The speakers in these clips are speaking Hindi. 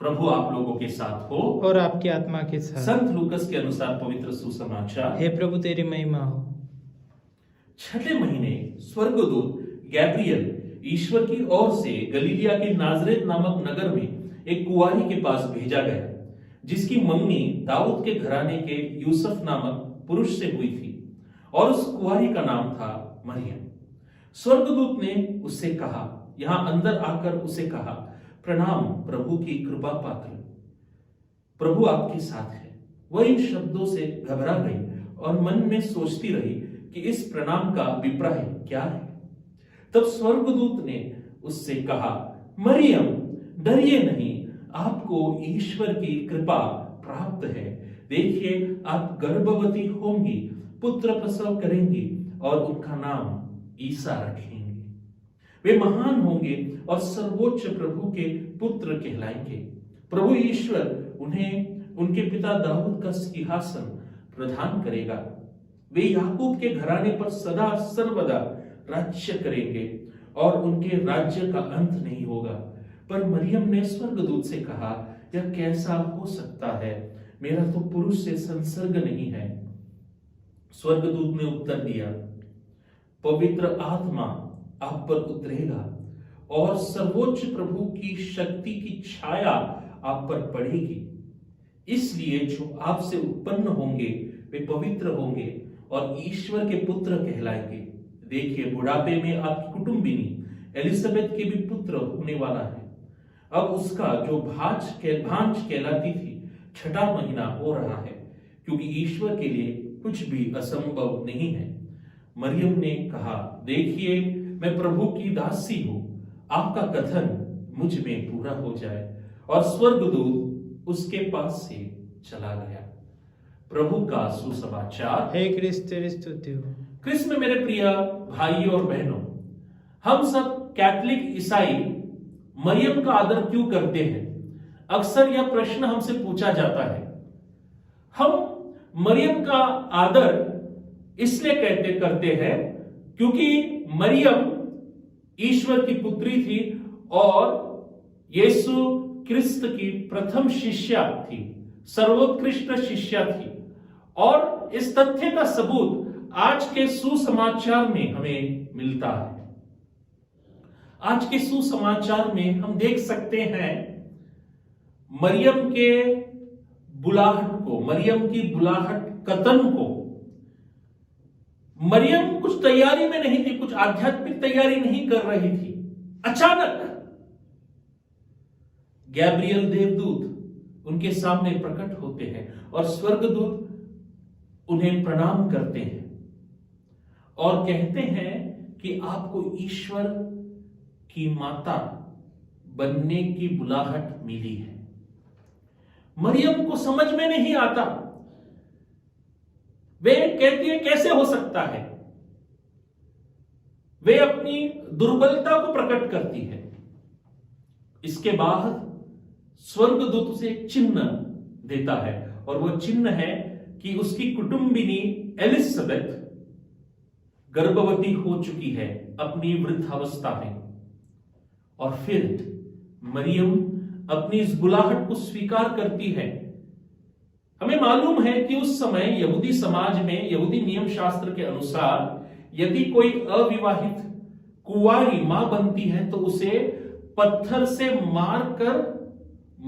प्रभु आप लोगों के साथ हो और आपकी आत्मा के साथ। संत लूकस के अनुसार पवित्र सुसमाचार। हे प्रभु तेरी महिमा हो। छठे महीने स्वर्गदूत गैब्रियल ईश्वर की ओर से गलीलिया के नाजरेत नामक नगर में एक कुंवारी के पास भेजा गया, जिसकी मंगनी दाऊद के घराने के यूसुफ नामक पुरुष से हुई थी, और उस कुंवारी का नाम था मरियम। स्वर्गदूत ने उससे कहा, यहां अंदर आकर उसे कहा, प्रणाम प्रभु की कृपा पात्र, प्रभु आपके साथ है। वह इन शब्दों से घबरा गई और मन में सोचती रही कि इस प्रणाम का अभिप्राय क्या है। तब स्वर्गदूत ने उससे कहा, मरियम डरिए नहीं, आपको ईश्वर की कृपा प्राप्त है। देखिए आप गर्भवती होंगी, पुत्र प्रसव करेंगी और उनका नाम ईसा रखेंगे। वे महान होंगे और सर्वोच्च प्रभु के पुत्र कहलाएंगे। प्रभु ईश्वर उन्हें उनके पिता दाऊद का सिंहासन प्रदान करेगा। वे याकूब के घराने पर सदा सर्वदा राज्य करेंगे और उनके राज्य का अंत नहीं होगा। पर मरियम ने स्वर्गदूत से कहा, यह कैसा हो सकता है? मेरा तो पुरुष से संसर्ग नहीं है। स्वर्गदूत ने उत्तर दिया, पवित्र आत्मा आप पर उतरेगा और सर्वोच्च प्रभु की शक्ति की छाया आप पर पड़ेगी। इसलिए जो आपसे उत्पन्न होंगे वे पवित्र होंगे और ईश्वर के पुत्र कहलाएंगे। देखिए बुढ़ापे में आपकी कुटुंबिनी एलिजाबेथ के भी पुत्र होने वाला है। अब उसका जो भांज कहलाती थी, छठा महीना हो रहा है, क्योंकि ईश्वर के लिए कुछ भी असंभव नहीं है। मरियम ने कहा, देखिए मैं प्रभु की दासी हूं, आपका कथन मुझ में पूरा हो जाए। और स्वर्गदूत उसके पास से चला गया। प्रभु का सुसमाचार। हे क्रिस्त तेरी स्तुति हो। क्रिस्त में मेरे प्रिय भाइयों और बहनों, हम सब कैथोलिक ईसाई मरियम का आदर क्यों करते हैं? अक्सर यह प्रश्न हमसे पूछा जाता है। हम मरियम का आदर इसलिए करते हैं क्योंकि मरियम ईश्वर की पुत्री थी और यीशु क्रिस्त की प्रथम शिष्या थी, सर्वोत्कृष्ट शिष्या थी। और इस तथ्य का सबूत आज के सुसमाचार में हमें मिलता है। आज के सुसमाचार में हम देख सकते हैं मरियम के बुलाहट को, मरियम की बुलाहट कथन को। मरियम कुछ तैयारी में नहीं थी, कुछ आध्यात्मिक तैयारी नहीं कर रही थी। अचानक गैब्रियल देवदूत उनके सामने प्रकट होते हैं और स्वर्गदूत उन्हें प्रणाम करते हैं और कहते हैं कि आपको ईश्वर की माता बनने की बुलाहट मिली है। मरियम को समझ में नहीं आता। वे कहती है, कैसे हो सकता है? वे अपनी दुर्बलता को प्रकट करती है। इसके बाद स्वर्गदूत उसे एक चिन्ह देता है और वह चिन्ह है कि उसकी कुटुंबिनी एलिजाबेथ गर्भवती हो चुकी है अपनी वृद्धावस्था में। और फिर मरियम अपनी इस बुलाहट को स्वीकार करती है। हमें मालूम है कि उस समय यहूदी समाज में, यहूदी नियम शास्त्र के अनुसार, यदि कोई अविवाहित कुंवारी मां बनती है तो उसे पत्थर से मारकर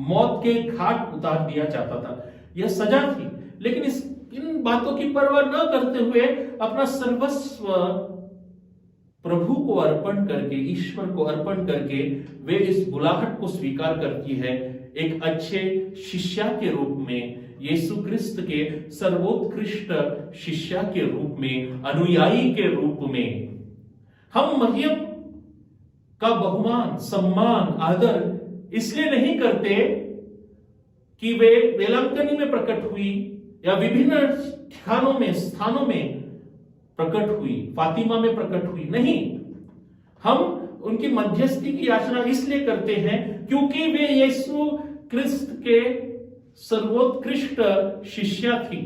मौत के घाट उतार दिया जाता था। यह सजा थी। लेकिन इन बातों की परवाह न करते हुए अपना सर्वस्व प्रभु को अर्पण करके, ईश्वर को अर्पण करके वे इस बुलाहट को स्वीकार करती है, एक अच्छे शिष्या के रूप में, यीशु क्रिस्त के सर्वोत्कृष्ट शिष्या के रूप में, अनुयायी के रूप में। हम मरियम का बहुमान, सम्मान, आदर इसलिए नहीं करते कि वे वेलांकनी में प्रकट हुई या विभिन्न ठिकानों में, स्थानों में प्रकट हुई, फातिमा में प्रकट हुई। नहीं, हम उनकी मध्यस्थी की याचना इसलिए करते हैं क्योंकि वे यीशु क्रिस्त के सर्वोत्कृष्ट शिष्या थी।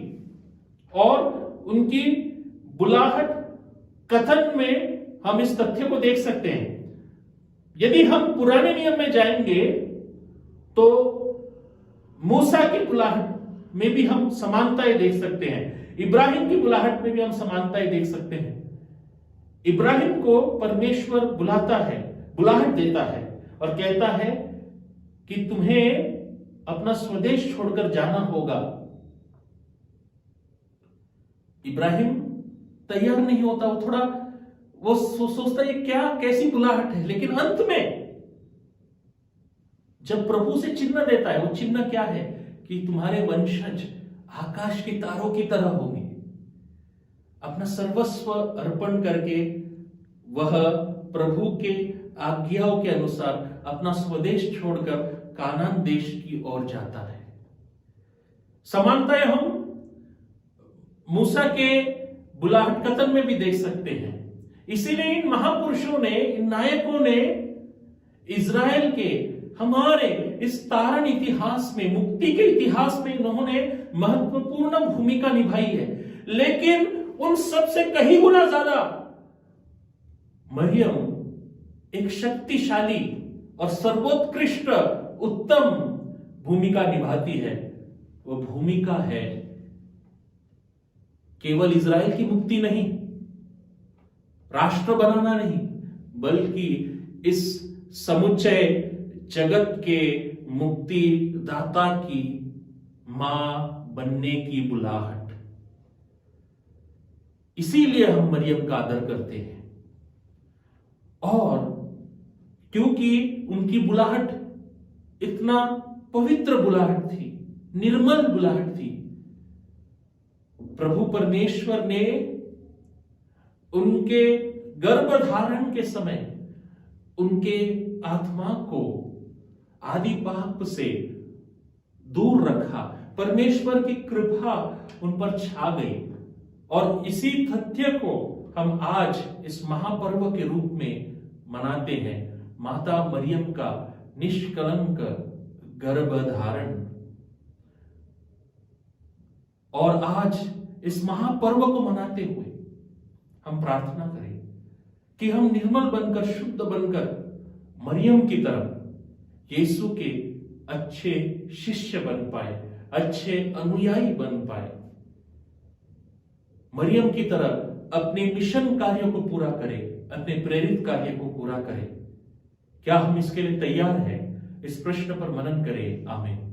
और उनकी बुलाहट कथन में हम इस तथ्य को देख सकते हैं। यदि हम पुराने नियम में जाएंगे तो मूसा की बुलाहट में भी हम समानताएं देख सकते हैं, इब्राहिम की बुलाहट में भी हम समानताएं देख सकते हैं। इब्राहिम को परमेश्वर बुलाता है, बुलाहट देता है और कहता है कि तुम्हें अपना स्वदेश छोड़कर जाना होगा। इब्राहिम तैयार नहीं होता, वो थोड़ा वो सोचता है क्या कैसी बुलाहट है, लेकिन अंत में जब प्रभु से चिन्ह देता है, वो चिन्ह क्या है कि तुम्हारे वंशज आकाश के तारों की तरह होंगे। अपना सर्वस्व अर्पण करके वह प्रभु के आज्ञाओं के अनुसार अपना स्वदेश छोड़कर कानान देश की ओर जाता है। समानताएं हम मूसा के बुलाहट कथन में भी देख सकते हैं। इसीलिए इन महापुरुषों ने, इन नायकों ने इज़राइल के हमारे इस तारण इतिहास में, मुक्ति के इतिहास में इन्होंने महत्वपूर्ण भूमिका निभाई है। लेकिन उन सबसे कहीं गुना ज्यादा मरियम एक शक्तिशाली और सर्वोत्कृष्ट उत्तम भूमिका निभाती है। वह भूमिका है केवल इज़राइल की मुक्ति नहीं, राष्ट्र बनाना नहीं, बल्कि इस समुच्चय जगत के मुक्ति दाता की मां बनने की बुलाहट। इसीलिए हम मरियम का आदर करते हैं। और क्योंकि उनकी बुलाहट इतना पवित्र बुलाहट थी, निर्मल बुलाहट थी, प्रभु परमेश्वर ने उनके गर्भधारण के समय उनके आत्मा को आदि पाप से दूर रखा। परमेश्वर की कृपा उन पर छा गई और इसी तथ्य को हम आज इस महापर्व के रूप में मनाते हैं, माता मरियम का निष्कलंक गर्भधारण। और आज इस महापर्व को मनाते हुए हम प्रार्थना करें कि हम निर्मल बनकर, शुद्ध बनकर मरियम की तरह यीशु के अच्छे शिष्य बन पाए, अच्छे अनुयायी बन पाए, मरियम की तरह अपने मिशन कार्यों को पूरा करें, अपने प्रेरित कार्य को पूरा करें। क्या हम इसके लिए तैयार हैं? इस प्रश्न पर मनन करें। आमीन।